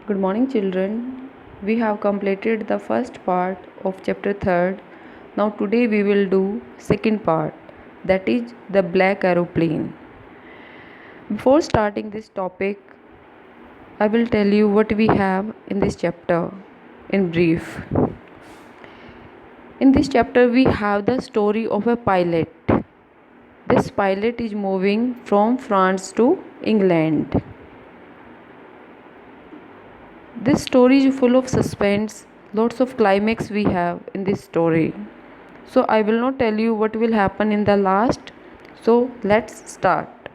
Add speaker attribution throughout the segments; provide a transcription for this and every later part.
Speaker 1: Good morning, children. We have completed the first part of chapter 3rd. Now today we will do second part, that is the black aeroplane. Before starting this topic, I will tell you what we have in this chapter in brief. In this chapter we have the story of a pilot. This pilot is moving from France to England. This story is full of suspense, lots of climax we have in this story. So I will not tell you what will happen in the last. So let's start.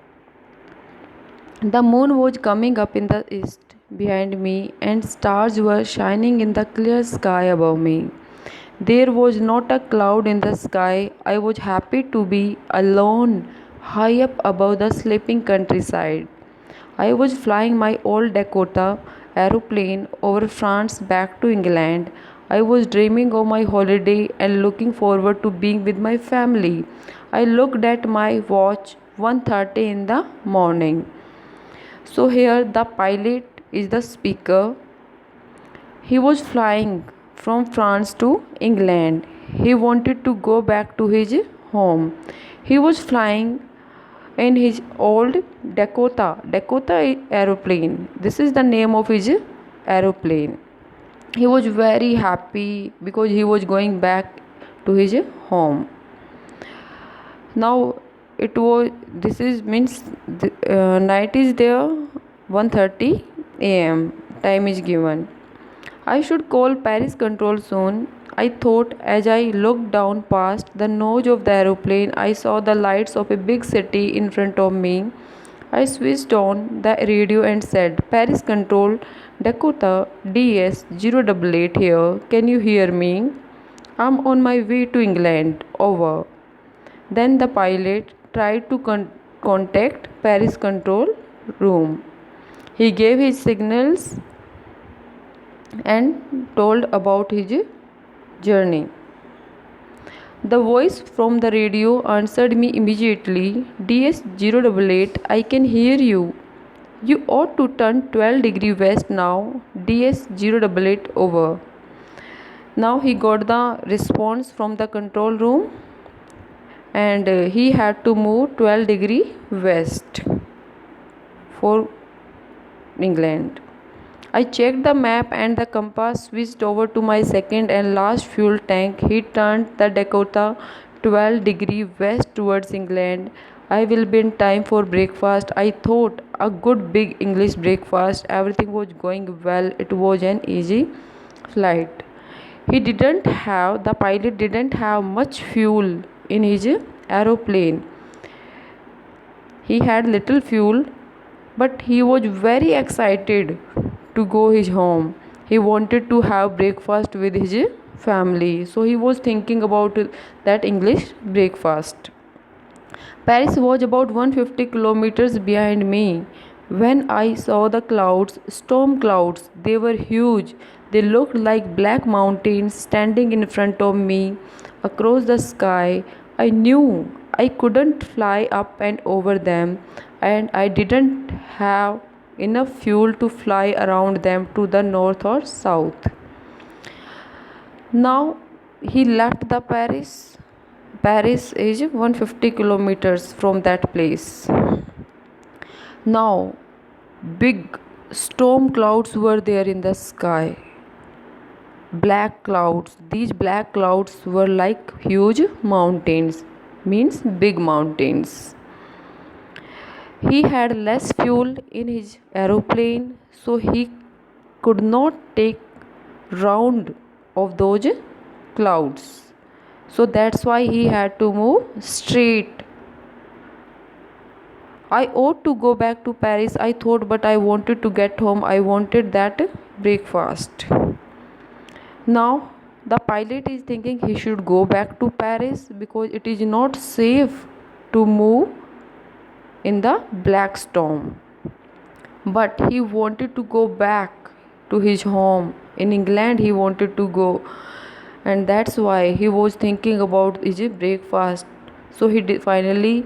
Speaker 1: The moon was coming up in the east behind me, and stars were shining in the clear sky above me. There was not a cloud in the sky. I was happy to be alone, high up above the sleeping countryside. I was flying my old Dakota aeroplane over France back to England. I was dreaming of my holiday and looking forward to being with my family. I looked at my watch 1:30 in the morning. So here the pilot is the speaker. He was flying from France to England. He wanted to go back to his home. He was flying in his old Dakota aeroplane. This is the name of his aeroplane. He was very happy because he was going back to his home. Now it was this is means night is there 1:30 a.m. time is given. I should call Paris control soon. I thought as I looked down past the nose of the aeroplane. I saw the lights of a big city in front of me. I switched on the radio and said, Paris control, Dakota DS 088 here. Can you hear me? I'm on my way to England. Over. Then the pilot tried to contact Paris control room. He gave his signals and told about his journey. The voice from the radio answered me immediately. DS 088, I can hear you. You ought to turn 12 west now. DS 088 over. Now he got the response from the control room, and he had to move 12 west for England. I checked the map and the compass switched over to my second and last fuel tank. He turned the Dakota 12 west towards England. I will be in time for breakfast. I thought a good big English breakfast. Everything was going well. It was an easy flight. The pilot didn't have much fuel in his aeroplane. He had little fuel, but he was very excited to go his home. He wanted to have breakfast with his family, so he was thinking about that English breakfast. Paris was about 150 kilometers behind me. When I saw the clouds, storm clouds, they were huge. They looked like black mountains standing in front of me across the sky. I knew I couldn't fly up and over them, and I didn't have enough fuel to fly around them to the north or south. Now he left the Paris. Paris is 150 kilometers from that place. Now big storm clouds were there in the sky. Black clouds. These black clouds were like huge mountains, means big mountains. He had less fuel in his aeroplane, so he could not take round of those clouds. So that's why he had to move straight. I ought to go back to Paris, I thought, but I wanted to get home. I wanted that breakfast. Now the pilot is thinking he should go back to Paris because it is not safe to move in the black storm. But he wanted to go back to his home in England. He wanted to go, and that's why he was thinking about his breakfast. So finally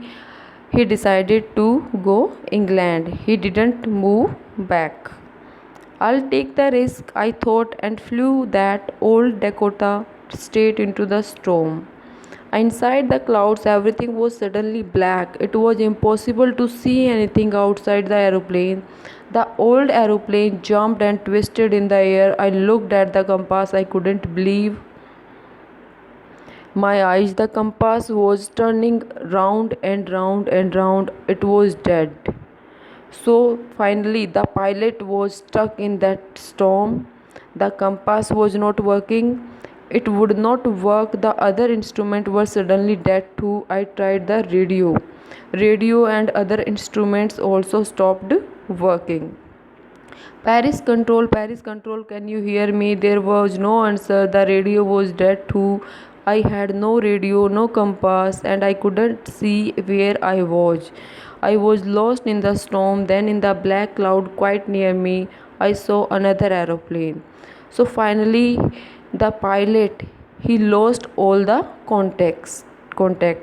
Speaker 1: he decided to go England. He didn't move back. I'll take the risk, I thought, and flew that old Dakota straight into the storm. Inside the clouds, everything was suddenly black. It was impossible to see anything outside the aeroplane. The old aeroplane jumped and twisted in the air. I looked at the compass. I couldn't believe my eyes. The compass was turning round and round and round. It was dead. So finally, the pilot was stuck in that storm. The compass was not working. It would not work. The other instruments were suddenly dead too. I tried the radio. Radio and other instruments also stopped working. Paris control, can you hear me? There was no answer. The radio was dead too. I had no radio, no compass, and I couldn't see where I was. I was lost in the storm. Then, in the black cloud quite near me, I saw another aeroplane. So, finally, the pilot he lost all the contact,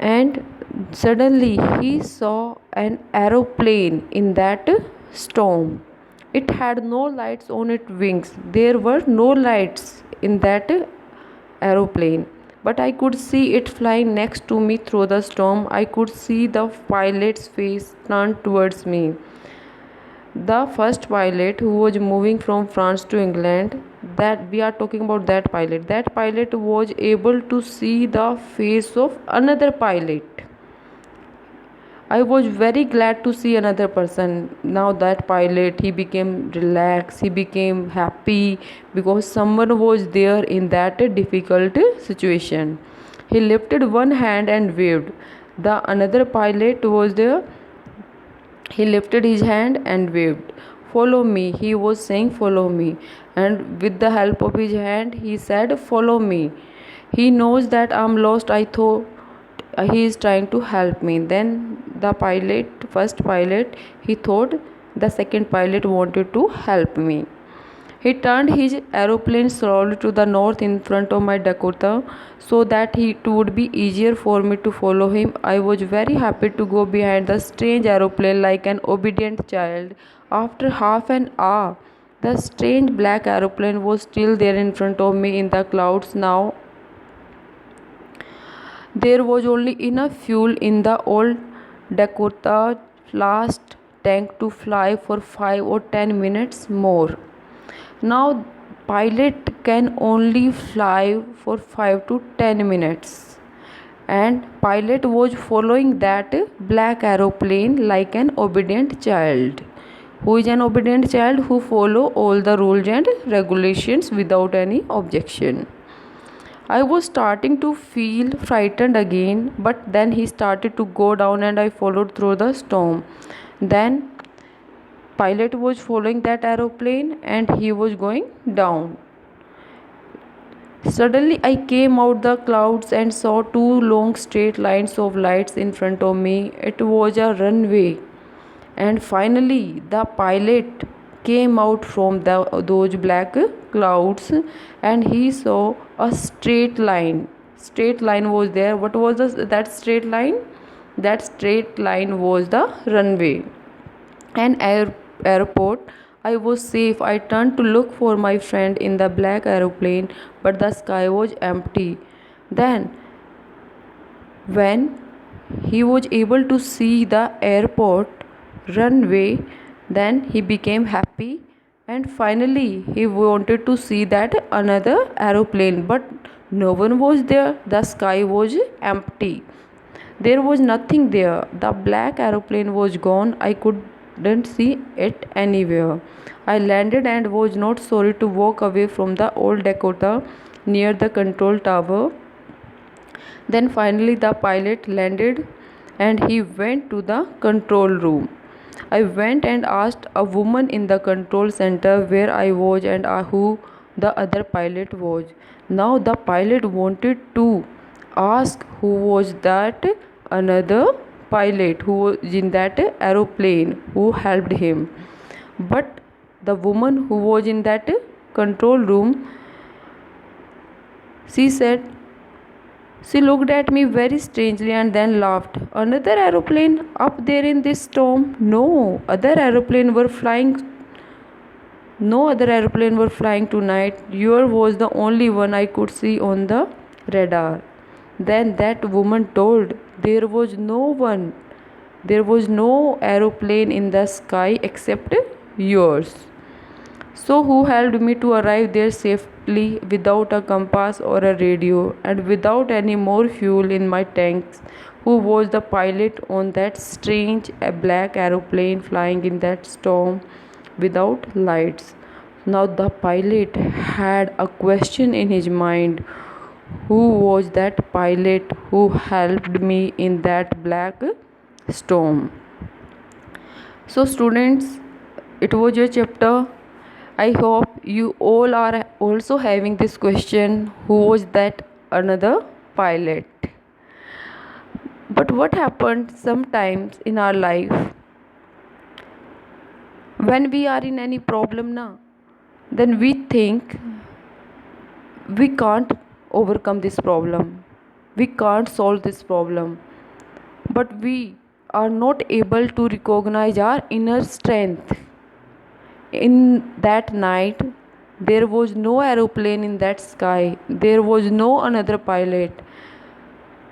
Speaker 1: and suddenly he saw an aeroplane in that storm. It had no lights on its wings. There were no lights in that aeroplane, but I could see it flying next to me through the storm. I could see the pilot's face turned towards me. The first pilot who was moving from France to England, that we are talking about, that pilot was able to see the face of another pilot. I was very glad to see another person. Now that pilot, he became relaxed, he became happy because someone was there in that difficult situation. He lifted one hand and waved. The another pilot was there. He lifted his hand and waved. Follow me, he was saying, follow me. And with the help of his hand, he said, follow me. He knows that I'm lost. I thought he is trying to help me. Then the first pilot, he thought the second pilot wanted to help me. He turned his aeroplane slowly to the north in front of my Dakota so that it would be easier for me to follow him. I was very happy to go behind the strange aeroplane like an obedient child. After half an hour, the strange black aeroplane was still there in front of me in the clouds. Now there was only enough fuel in the old Dakota last tank to fly for 5 or 10 minutes more. Now pilot can only fly for 5 to 10 minutes, and pilot was following that black aeroplane like an obedient child. Who is an obedient child? Who follow all the rules and regulations without any objection. I was starting to feel frightened again, but then he started to go down and I followed through the storm. Then pilot was following that aeroplane and he was going down. Suddenly I came out the clouds and saw two long straight lines of lights in front of me. It was a runway. And finally the pilot came out from those black clouds and he saw a straight line. Straight line was there. What was that straight line? That straight line was the runway. An airport. I was safe. I turned to look for my friend in the black aeroplane, but the sky was empty. Then, when he was able to see the airport runway, then he became happy, and finally he wanted to see that another aeroplane, but no one was there. The sky was empty. There was nothing there. The black aeroplane was gone. I couldn't see it anywhere. I landed and was not sorry to walk away from the old Dakota near the control tower. Then finally the pilot landed and he went to the control room. I went and asked a woman in the control center where I was and who the other pilot was. Now the pilot wanted to ask who was that another pilot who was in that aeroplane who helped him. But the woman who was in that control room, she said, She looked at me very strangely and then laughed. Another aeroplane up there in this storm? No, other aeroplane were flying tonight. Yours was the only one I could see on the radar. Then that woman told there was no one. There was no aeroplane in the sky except yours. So, who helped me to arrive there safely without a compass or a radio and without any more fuel in my tanks? Who was the pilot on that strange black aeroplane flying in that storm without lights? Now, the pilot had a question in his mind. Who was that pilot who helped me in that black storm? So, students, it was your chapter. I hope you all are also having this question, who was that another pilot? But what happened sometimes in our life when we are in any problem now, then we think we can't overcome this problem, we can't solve this problem, but we are not able to recognize our inner strength. In that night, there was no aeroplane in that sky, there was no another pilot.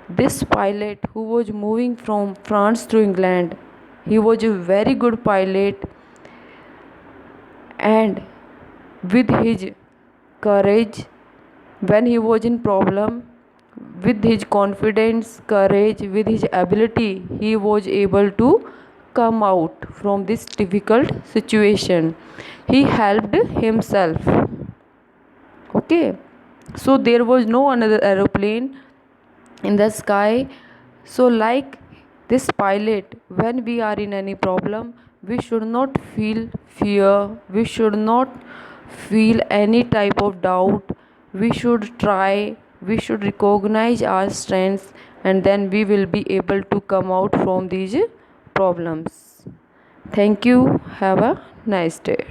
Speaker 1: This pilot who was moving from France to England, he was a very good pilot, and with his courage when he was in problem, with his confidence, courage, with his ability, he was able to come out from this difficult situation. He helped himself. Okay, so there was no another aeroplane in the sky. So, like this pilot, when we are in any problem, we should not feel fear, we should not feel any type of doubt. We should try, we should recognize our strengths, and then we will be able to come out from these problems. Thank you. Have a nice day.